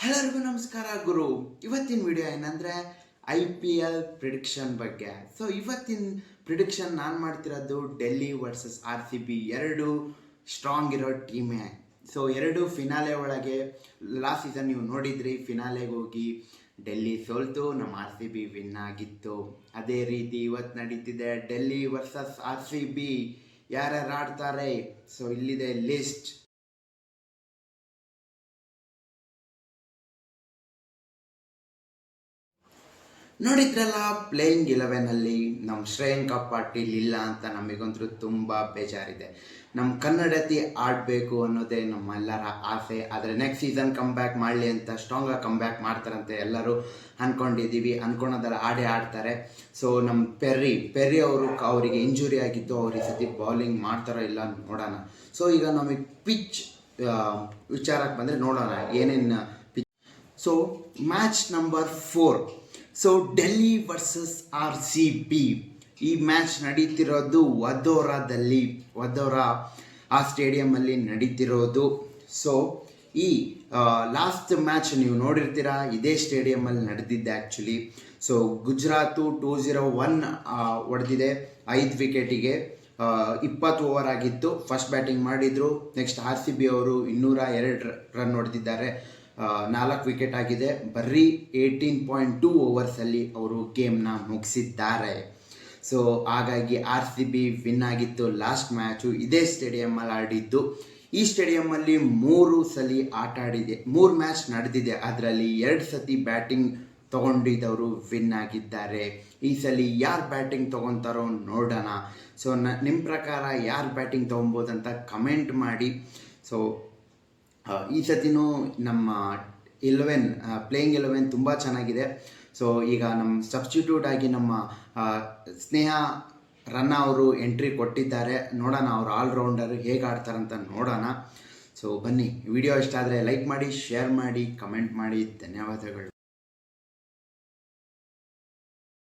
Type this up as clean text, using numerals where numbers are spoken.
ಎಲ್ಲರಿಗೂ ನಮಸ್ಕಾರ ಗುರು. ಇವತ್ತಿನ ವಿಡಿಯೋ ಏನಂದರೆ IPL ಪ್ರಿಡಿಕ್ಷನ್ ಬಗ್ಗೆ. ಸೊ ಇವತ್ತಿನ ಪ್ರಿಡಿಕ್ಷನ್ ನಾನು ಮಾಡ್ತಿರೋದು ಡೆಲ್ಲಿ ವರ್ಸಸ್ RCB, ಎರಡು ಸ್ಟ್ರಾಂಗ್ ಇರೋ ಟೀಮೇ. ಸೊ ಎರಡು ಫಿನಾಲೆ ಒಳಗೆ ಲಾಸ್ಟ್ ಸೀಸನ್ ನೀವು ನೋಡಿದ್ರಿ, ಫಿನಾಲೆಗೆ ಹೋಗಿ ಡೆಲ್ಲಿ ಸೋಲ್ತು, ನಮ್ಮ RCB ವಿನ್ ಆಗಿತ್ತು. ಅದೇ ರೀತಿ ಇವತ್ತು ನಡೀತಿದೆ ಡೆಲ್ಲಿ ವರ್ಸಸ್ RCB. ಯಾರ್ಯಾರು ಆಡ್ತಾರೆ? ಸೊ ಇಲ್ಲಿದೆ ಲಿಸ್ಟ್. ನೋಡಿದ್ರಲ್ಲ, ಪ್ಲೇಯಿಂಗ್ 11ಅಲ್ಲಿ ನಮ್ಮ ಶ್ರೇಯಾಂಕ ಪಾಟೀಲ್ ಇಲ್ಲ ಅಂತ ನಮಗಂತೂ ತುಂಬ ಬೇಜಾರಿದೆ. ನಮ್ಮ ಕನ್ನಡತಿ ಆಡಬೇಕು ಅನ್ನೋದೇ ನಮ್ಮೆಲ್ಲರ ಆಸೆ. ಆದರೆ ನೆಕ್ಸ್ಟ್ ಸೀಸನ್ ಕಮ್ ಬ್ಯಾಕ್ ಮಾಡಲಿ ಅಂತ, ಸ್ಟ್ರಾಂಗಾಗಿ ಕಮ್ ಬ್ಯಾಕ್ ಮಾಡ್ತಾರಂತೆ ಎಲ್ಲರೂ ಅಂದ್ಕೊಂಡಿದ್ದೀವಿ. ಅಂದ್ಕೊಳೋದಲ್ಲ, ಆಡ್ತಾರೆ. ಸೊ ನಮ್ಮ ಪೆರ್ರಿ ಅವರಿಗೆ ಇಂಜುರಿ ಆಗಿತ್ತು. ಅವ್ರು ಈ ಸತಿ ಬೌಲಿಂಗ್ ಮಾಡ್ತಾರೋ ಇಲ್ಲ ನೋಡೋಣ. ಸೊ ಈಗ ನಮಗೆ ಪಿಚ್ ವಿಚಾರಕ್ಕೆ ಬಂದರೆ ನೋಡೋಣ ಏನೇನು pitch. So match number 4. So Delhi versus RCB ಈ ಮ್ಯಾಚ್ ನಡೀತಿರೋದು ವದೋರಾ ಆ ಸ್ಟೇಡಿಯಮಲ್ಲಿ ನಡೀತಿರೋದು. ಸೊ ಈ ಲಾಸ್ಟ್ ಮ್ಯಾಚ್ ನೀವು ನೋಡಿರ್ತೀರಾ, ಇದೇ ಸ್ಟೇಡಿಯಮಲ್ಲಿ ನಡೆದಿದ್ದೆ ಆ್ಯಕ್ಚುಲಿ. ಸೊ ಗುಜರಾತು 201 ಹೊಡೆದಿದೆ 5 ವಿಕೆಟಿಗೆ. 20 ಓವರ್ ಆಗಿತ್ತು. ಫಸ್ಟ್ ಬ್ಯಾಟಿಂಗ್ ಮಾಡಿದರು. ನೆಕ್ಸ್ಟ್ RCB ಅವರು 202 ರನ್ ಹೊಡೆದಿದ್ದಾರೆ. 4 ವಿಕೆಟ್ ಆಗಿದೆ. ಬರೀ 18.2 ಓವರ್ಸಲ್ಲಿ ಅವರು ಗೇಮ್ನ ಮುಗಿಸಿದ್ದಾರೆ. ಸೊ ಹಾಗಾಗಿ RCB ವಿನ್ ಆಗಿತ್ತು. ಲಾಸ್ಟ್ ಮ್ಯಾಚು ಇದೇ ಸ್ಟೇಡಿಯಮ್ಮಲ್ಲಿ ಆಡಿದ್ದು. ಈ ಸ್ಟೇಡಿಯಮ್ಮಲ್ಲಿ 3 ಸಲ ಆಟ ಆಡಿದೆ, 3 ಮ್ಯಾಚ್ ನಡೆದಿದೆ. ಅದರಲ್ಲಿ 2 ಸತಿ ಬ್ಯಾಟಿಂಗ್ ತೊಗೊಂಡಿದ್ದವರು ವಿನ್ ಆಗಿದ್ದಾರೆ. ಈ ಸಲ ಯಾರು ಬ್ಯಾಟಿಂಗ್ ತೊಗೊತಾರೋ ನೋಡೋಣ. ಸೊ ನಿಮ್ಮ ಪ್ರಕಾರ ಯಾರು ಬ್ಯಾಟಿಂಗ್ ತೊಗೊಬೋದಂತ ಕಮೆಂಟ್ ಮಾಡಿ. ಸೊ ಈ ಸತಿನೂ ನಮ್ಮ ಪ್ಲೇಯಿಂಗ್ 11 ತುಂಬ ಚೆನ್ನಾಗಿದೆ. ಸೊ ಈಗ ನಮ್ಮ ಸಬ್ಸ್ಟಿಟ್ಯೂಟ್ ಆಗಿ ನಮ್ಮ ಸ್ನೇಹ ರನ್ನ ಅವರು ಎಂಟ್ರಿ ಕೊಟ್ಟಿದ್ದಾರೆ. ನೋಡೋಣ ಅವರು ಆಲ್ರೌಂಡರ್ ಹೇಗೆ ಆಡ್ತಾರಂತ ನೋಡೋಣ. ಸೊ ಬನ್ನಿ, ವಿಡಿಯೋ ಇಷ್ಟ ಆದರೆ ಲೈಕ್ ಮಾಡಿ, ಶೇರ್ ಮಾಡಿ, ಕಮೆಂಟ್ ಮಾಡಿ. ಧನ್ಯವಾದಗಳು.